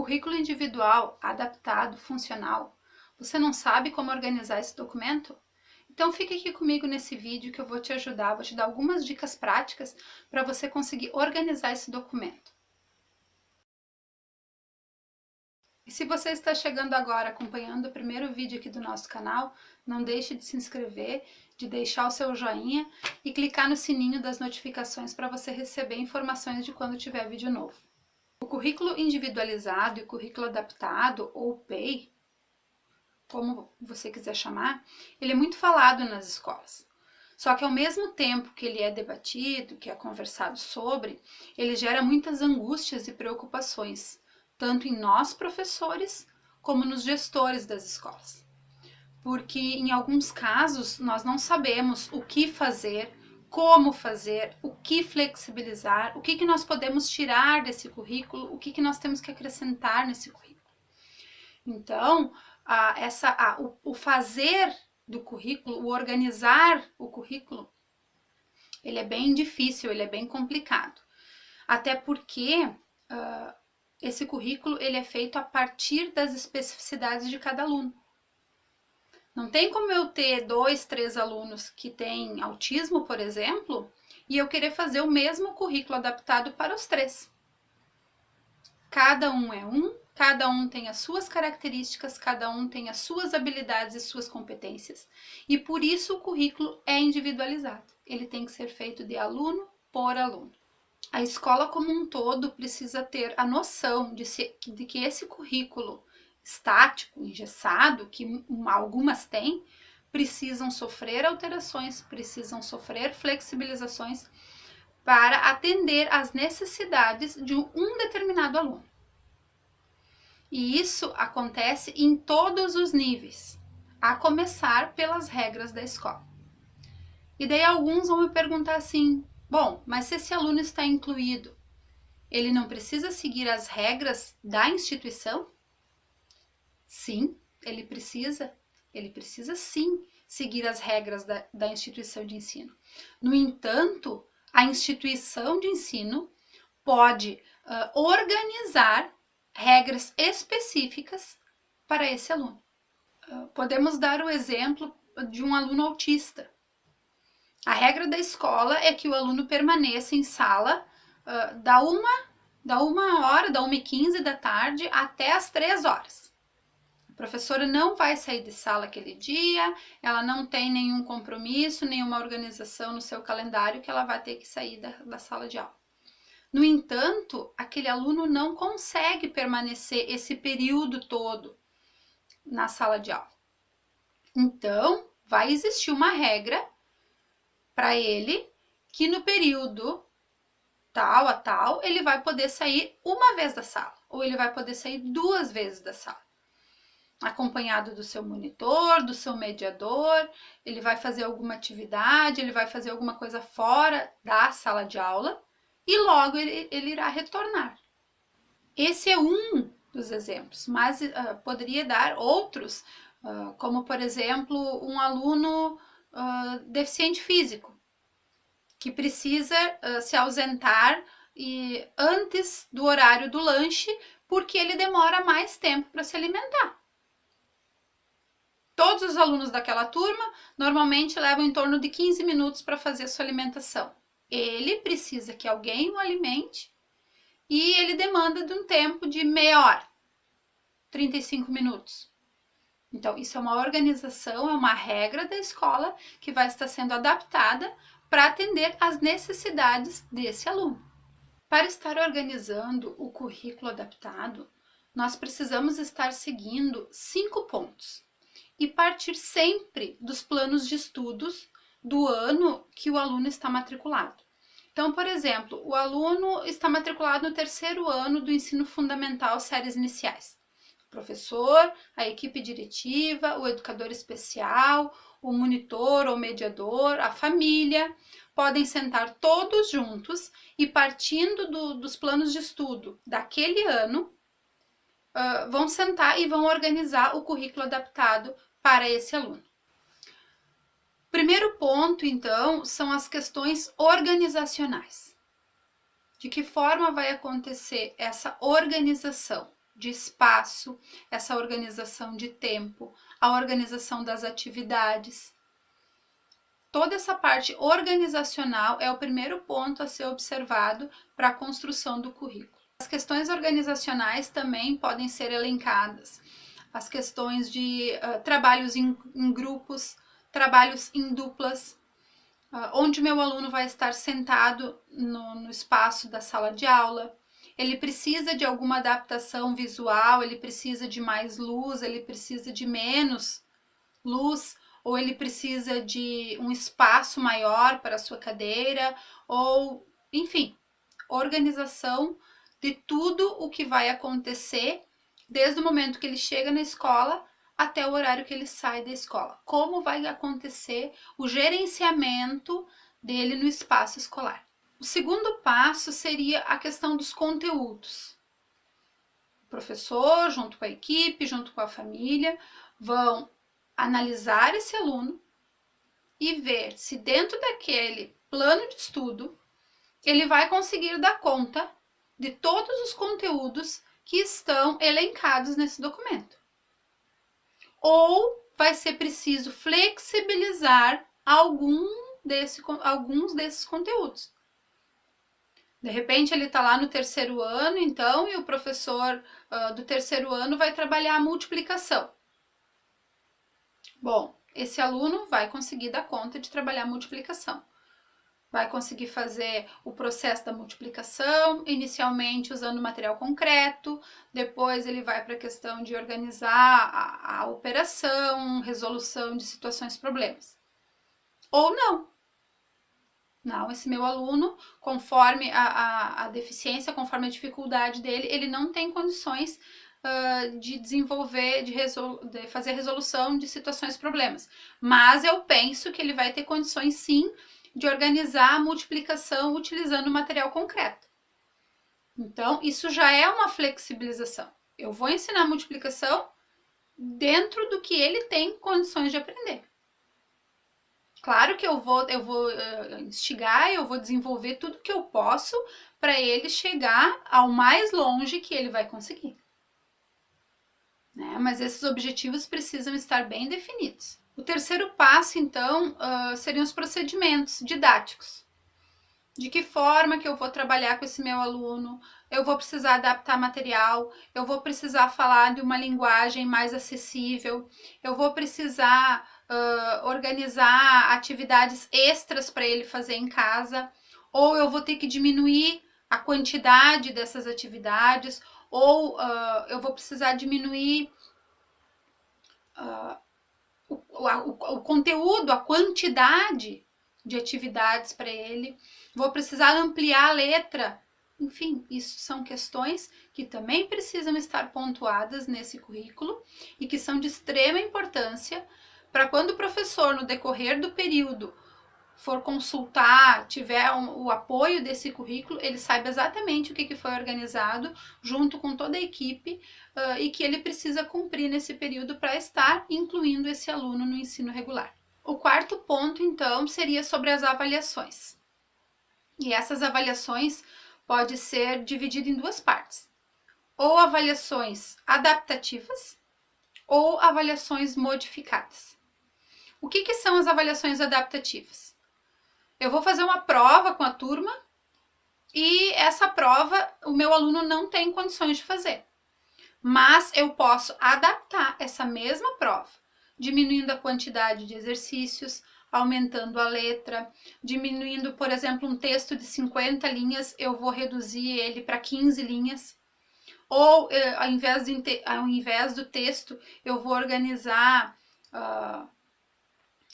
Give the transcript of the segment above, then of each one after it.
currículo individual, adaptado, funcional. Você não sabe como organizar esse documento? Então fique aqui comigo nesse vídeo que eu vou te ajudar, vou te dar algumas dicas práticas para você conseguir organizar esse documento. E se você está chegando agora acompanhando o primeiro vídeo aqui do nosso canal, não deixe de se inscrever, de deixar o seu joinha e clicar no sininho das notificações para você receber informações de quando tiver vídeo novo. O currículo individualizado e o currículo adaptado, ou PEI, como você quiser chamar, ele é muito falado nas escolas. Só que ao mesmo tempo que ele é debatido, que é conversado sobre, ele gera muitas angústias e preocupações, tanto em nós professores, como nos gestores das escolas. Porque em alguns casos nós não sabemos o que fazer, como fazer, o que flexibilizar, o que nós podemos tirar desse currículo, o que nós temos que acrescentar nesse currículo. Então, o fazer do currículo, o organizar o currículo, ele é bem difícil, ele é bem complicado. Até porque esse currículo ele é feito a partir das especificidades de cada aluno. Não tem como eu ter 2, 3 alunos que têm autismo, por exemplo, e eu querer fazer o mesmo currículo adaptado para os 3. Cada um tem as suas características, cada um tem as suas habilidades e suas competências. E por isso o currículo é individualizado. Ele tem que ser feito de aluno por aluno. A escola como um todo precisa ter a noção de que esse currículo estático, engessado, que algumas têm, precisam sofrer alterações, precisam sofrer flexibilizações para atender às necessidades de um determinado aluno. E isso acontece em todos os níveis, a começar pelas regras da escola. E daí alguns vão me perguntar assim, bom, mas se esse aluno está incluído, ele não precisa seguir as regras da instituição? Sim, ele precisa sim seguir as regras da instituição de ensino. No entanto, a instituição de ensino pode organizar regras específicas para esse aluno. Podemos dar o exemplo de um aluno autista. A regra da escola é que o aluno permaneça em sala da 1h15 da tarde até as 3 horas. A professora não vai sair de sala aquele dia, ela não tem nenhum compromisso, nenhuma organização no seu calendário que ela vai ter que sair da sala de aula. No entanto, aquele aluno não consegue permanecer esse período todo na sala de aula. Então, vai existir uma regra para ele que no período tal a tal, ele vai poder sair uma vez da sala, ou ele vai poder sair 2 vezes da sala. Acompanhado do seu monitor, do seu mediador, ele vai fazer alguma atividade, ele vai fazer alguma coisa fora da sala de aula e logo ele irá retornar. Esse é um dos exemplos, mas poderia dar outros, como por exemplo um aluno deficiente físico, que precisa se ausentar antes do horário do lanche, porque ele demora mais tempo para se alimentar. Todos os alunos daquela turma normalmente levam em torno de 15 minutos para fazer a sua alimentação. Ele precisa que alguém o alimente e ele demanda de um tempo de meia hora, 35 minutos. Então, isso é uma organização, é uma regra da escola que vai estar sendo adaptada para atender às necessidades desse aluno. Para estar organizando o currículo adaptado, nós precisamos estar seguindo 5 pontos e partir sempre dos planos de estudos do ano que o aluno está matriculado. Então, por exemplo, o aluno está matriculado no 3º ano do ensino fundamental, séries iniciais. O professor, a equipe diretiva, o educador especial, o monitor ou mediador, a família, podem sentar todos juntos e partindo dos planos de estudo daquele ano, vão sentar e vão organizar o currículo adaptado para esse aluno. Primeiro ponto, então, são as questões organizacionais. De que forma vai acontecer essa organização de espaço, essa organização de tempo, a organização das atividades. Toda essa parte organizacional é o primeiro ponto a ser observado para a construção do currículo. As questões organizacionais também podem ser elencadas. As questões de trabalhos em grupos, trabalhos em duplas, onde meu aluno vai estar sentado no espaço da sala de aula. Ele precisa de alguma adaptação visual, ele precisa de mais luz, ele precisa de menos luz, ou ele precisa de um espaço maior para a sua cadeira, ou, enfim, organização de tudo o que vai acontecer desde o momento que ele chega na escola até o horário que ele sai da escola. Como vai acontecer o gerenciamento dele no espaço escolar. O segundo passo seria a questão dos conteúdos. O professor, junto com a equipe, junto com a família, vão analisar esse aluno e ver se dentro daquele plano de estudo ele vai conseguir dar conta de todos os conteúdos que estão elencados nesse documento. Ou vai ser preciso flexibilizar alguns desses conteúdos. De repente ele está lá no terceiro ano, então, e o professor do terceiro ano vai trabalhar a multiplicação. Bom, esse aluno vai conseguir dar conta de trabalhar a multiplicação. Vai conseguir fazer o processo da multiplicação, inicialmente usando material concreto, depois ele vai para a questão de organizar a operação, resolução de situações, problemas. Ou não. Não, esse meu aluno, conforme a deficiência, conforme a dificuldade dele, ele não tem condições de desenvolver, de fazer resolução de situações, problemas. Mas eu penso que ele vai ter condições, sim, de organizar a multiplicação utilizando material concreto. Então, isso já é uma flexibilização. Eu vou ensinar a multiplicação dentro do que ele tem condições de aprender. Claro que eu vou instigar, eu vou desenvolver tudo que eu posso para ele chegar ao mais longe que ele vai conseguir. Né? Mas esses objetivos precisam estar bem definidos. O terceiro passo, então, seriam os procedimentos didáticos. De que forma que eu vou trabalhar com esse meu aluno? Eu vou precisar adaptar material, eu vou precisar falar de uma linguagem mais acessível, eu vou precisar organizar atividades extras para ele fazer em casa, ou eu vou ter que diminuir a quantidade dessas atividades, ou eu vou precisar diminuir o conteúdo, a quantidade de atividades para ele, vou precisar ampliar a letra. Enfim, isso são questões que também precisam estar pontuadas nesse currículo e que são de extrema importância para quando o professor, no decorrer do período, for consultar, tiver o apoio desse currículo, ele saiba exatamente o que foi organizado junto com toda a equipe e que ele precisa cumprir nesse período para estar incluindo esse aluno no ensino regular. O quarto ponto, então, seria sobre as avaliações. E essas avaliações podem ser divididas em duas partes. Ou avaliações adaptativas ou avaliações modificadas. O que são as avaliações adaptativas? Eu vou fazer uma prova com a turma e essa prova o meu aluno não tem condições de fazer. Mas eu posso adaptar essa mesma prova, diminuindo a quantidade de exercícios, aumentando a letra, diminuindo, por exemplo, um texto de 50 linhas, eu vou reduzir ele para 15 linhas. Ou, ao invés do texto, eu vou organizar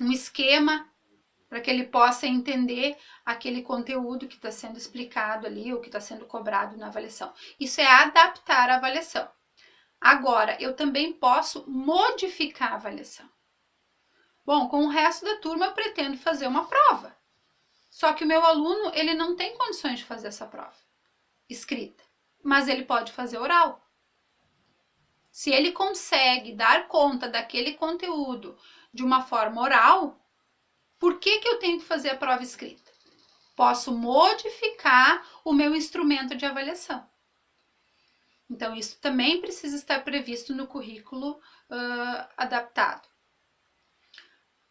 um esquema para que ele possa entender aquele conteúdo que está sendo explicado ali, ou que está sendo cobrado na avaliação. Isso é adaptar a avaliação. Agora, eu também posso modificar a avaliação. Bom, com o resto da turma eu pretendo fazer uma prova. Só que o meu aluno, ele não tem condições de fazer essa prova escrita, mas ele pode fazer oral. Se ele consegue dar conta daquele conteúdo de uma forma oral, por que eu tenho que fazer a prova escrita? Posso modificar o meu instrumento de avaliação. Então, isso também precisa estar previsto no currículo adaptado.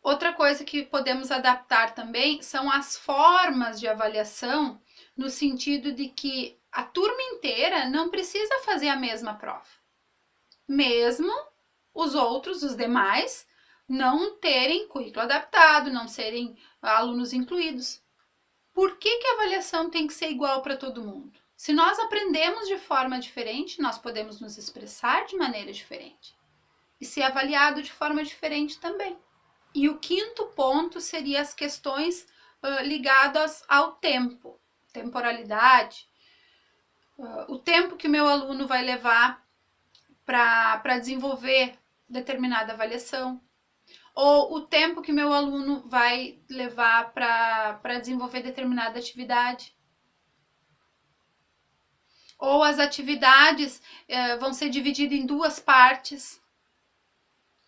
Outra coisa que podemos adaptar também são as formas de avaliação, no sentido de que a turma inteira não precisa fazer a mesma prova. Mesmo os demais, não terem currículo adaptado, não serem alunos incluídos. Por que a avaliação tem que ser igual para todo mundo? Se nós aprendemos de forma diferente, nós podemos nos expressar de maneira diferente e ser avaliado de forma diferente também. E o quinto ponto seria as questões ligadas ao tempo, temporalidade, o tempo que o meu aluno vai levar para desenvolver determinada avaliação, ou o tempo que o meu aluno vai levar para desenvolver determinada atividade. Ou as atividades vão ser divididas em duas partes,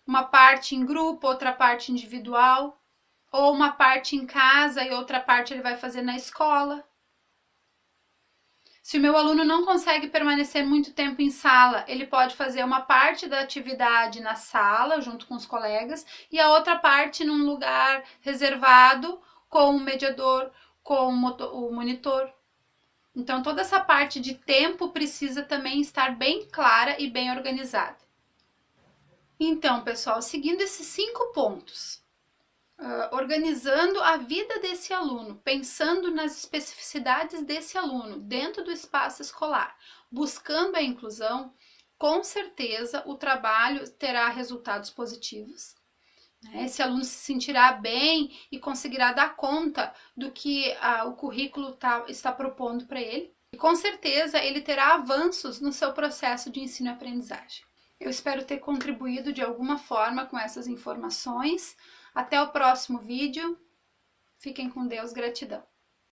uma parte em grupo, outra parte individual, ou uma parte em casa e outra parte ele vai fazer na escola. Se o meu aluno não consegue permanecer muito tempo em sala, ele pode fazer uma parte da atividade na sala, junto com os colegas, e a outra parte num lugar reservado, com o mediador, com o monitor. Então, toda essa parte de tempo precisa também estar bem clara e bem organizada. Então, pessoal, seguindo esses 5 pontos, organizando a vida desse aluno, pensando nas especificidades desse aluno dentro do espaço escolar, buscando a inclusão, com certeza o trabalho terá resultados positivos. Esse aluno se sentirá bem e conseguirá dar conta do que o currículo está propondo para ele. E com certeza ele terá avanços no seu processo de ensino e aprendizagem. Eu espero ter contribuído de alguma forma com essas informações. Até o próximo vídeo. Fiquem com Deus. Gratidão.